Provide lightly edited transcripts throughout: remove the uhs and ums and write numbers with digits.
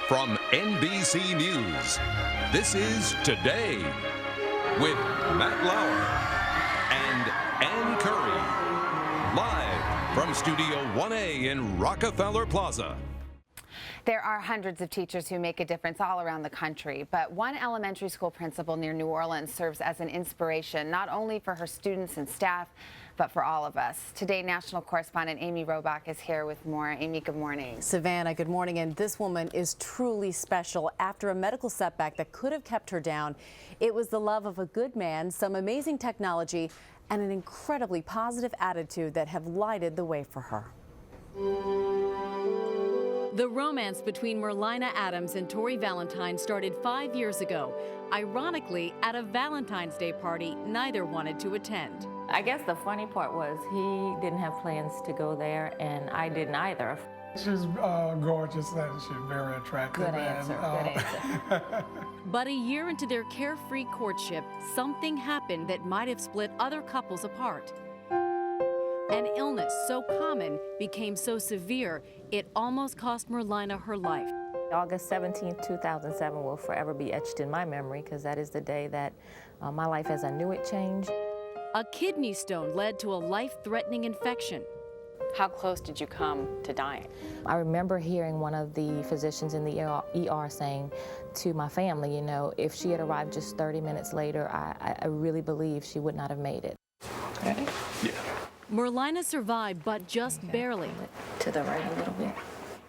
From NBC News, this is Today with Matt Lauer and Ann Curry. Live from Studio 1A in Rockefeller Plaza. There are hundreds of teachers who make a difference all around the country, but one elementary school principal near New Orleans serves as an inspiration not only for her students and staff, but for all of us. Today, national correspondent Amy Robach is here with more. Amy, good morning. Savannah, good morning. And this woman is truly special. After a medical setback that could have kept her down, it was the love of a good man, some amazing technology, and an incredibly positive attitude that have lighted the way for her. The romance between Merlina Adams and Tori Valentine started 5 years ago. Ironically, at a Valentine's Day party neither wanted to attend. I guess the funny part was he didn't have plans to go there, and I didn't either. She's gorgeous and she's very attractive. Good answer, good answer. But a year into their carefree courtship, something happened that might have split other couples apart. An illness so common became so severe, it almost cost Merlina her life. August 17, 2007 will forever be etched in my memory because that is the day that my life as I knew it changed. A kidney stone led to a life-threatening infection. How close did you come to dying? I remember hearing one of the physicians in the ER saying to my family, you know, if she had arrived just 30 minutes later, I really believe she would not have made it. Ready? Yeah. Merlina survived, but just barely. To the right a little bit.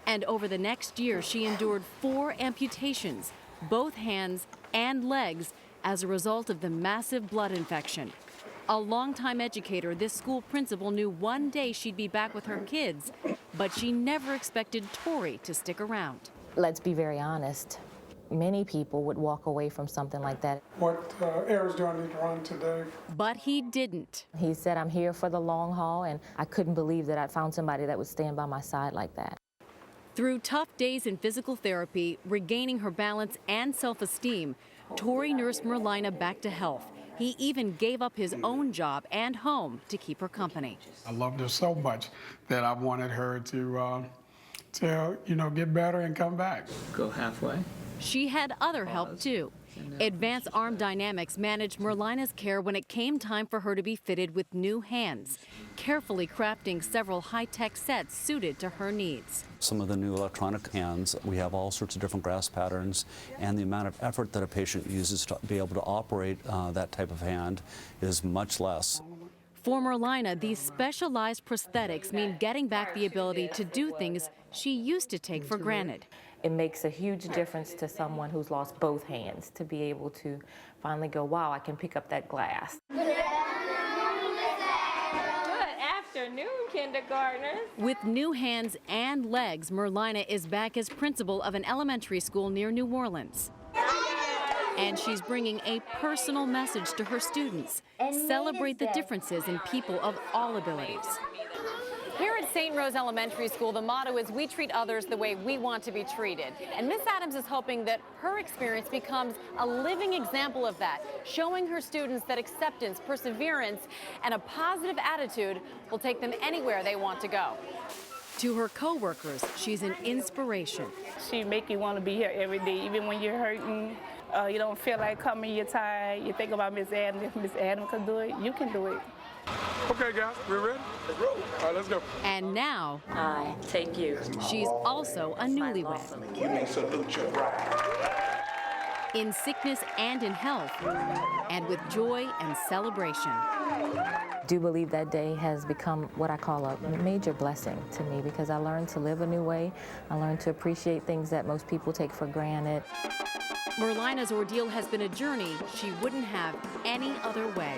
And over the next year, she endured 4 amputations, both hands and legs, as a result of the massive blood infection. A longtime educator, this school principal knew one day she'd be back with her kids, but she never expected Tori to stick around. Let's be very honest. Many people would walk away from something like that. What errors do I need to run today? But he didn't. He said, I'm here for the long haul, and I couldn't believe that I'd found somebody that would stand by my side like that. Through tough days in physical therapy, regaining her balance and self-esteem, Tori nursed Merlina back to health. He even gave up his own job and home to keep her company. I loved her so much that I wanted her to get better and come back. Go halfway. She had other help too. Advanced Arm Dynamics managed Merlina's care when it came time for her to be fitted with new hands, carefully crafting several high-tech sets suited to her needs. Some of the new electronic hands, we have all sorts of different grasp patterns, and the amount of effort that a patient uses to be able to operate that type of hand is much less. For Merlina, these specialized prosthetics mean getting back the ability to do things she used to take for granted. It makes a huge difference to someone who's lost both hands to be able to finally go, wow, I can pick up that glass. Good afternoon, kindergartners. With new hands and legs, Merlina is back as principal of an elementary school near New Orleans. And she's bringing a personal message to her students. Celebrate the differences in people of all abilities. Here at St. Rose Elementary School, the motto is we treat others the way we want to be treated. And Miss Adams is hoping that her experience becomes a living example of that, showing her students that acceptance, perseverance, and a positive attitude will take them anywhere they want to go. To her co-workers, she's an inspiration. She make you want to be here every day, even when you're hurting. You don't feel like coming, you're tired. You think about Miss Adams. If Miss Adams can do it, you can do it. Okay, guys, we're ready? Let's roll. All right, let's go. And now, I take you. She's also a newlywed. You may salute your bride. In sickness and in health, and with joy and celebration. I do believe that day has become what I call a major blessing to me because I learned to live a new way. I learned to appreciate things that most people take for granted. Merlina's ordeal has been a journey she wouldn't have any other way.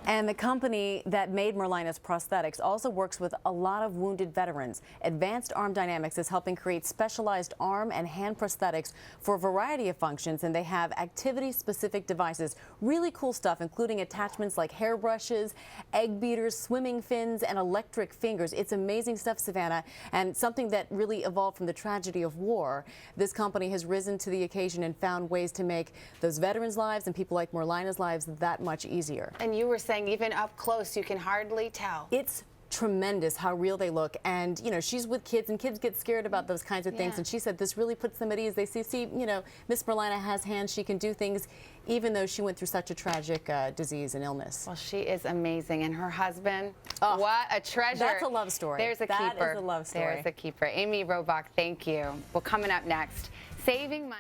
And the company that made Merlina's prosthetics also works with a lot of wounded veterans. Advanced Arm Dynamics is helping create specialized arm and hand prosthetics for a variety of functions, and they have activity-specific devices. Really cool stuff, including attachments like hairbrushes, egg beaters, swimming fins, and electric fingers. It's amazing stuff, Savannah, and something that really evolved from the tragedy of war. This company has risen to the occasion and found ways to make those veterans' lives and people like Merlina's lives that much easier. And you were saying even up close, you can hardly tell. It's tremendous how real they look. And, you know, she's with kids, and kids get scared about those kinds of things. And she said this really puts them at ease. They see, you know, Miss Merlina has hands. She can do things, even though she went through such a tragic disease and illness. Well, she is amazing. And her husband, what a treasure. That's a love story. There's a keeper. That is a love story. There's a keeper. Amy Robach, thank you. Well, coming up next, saving money.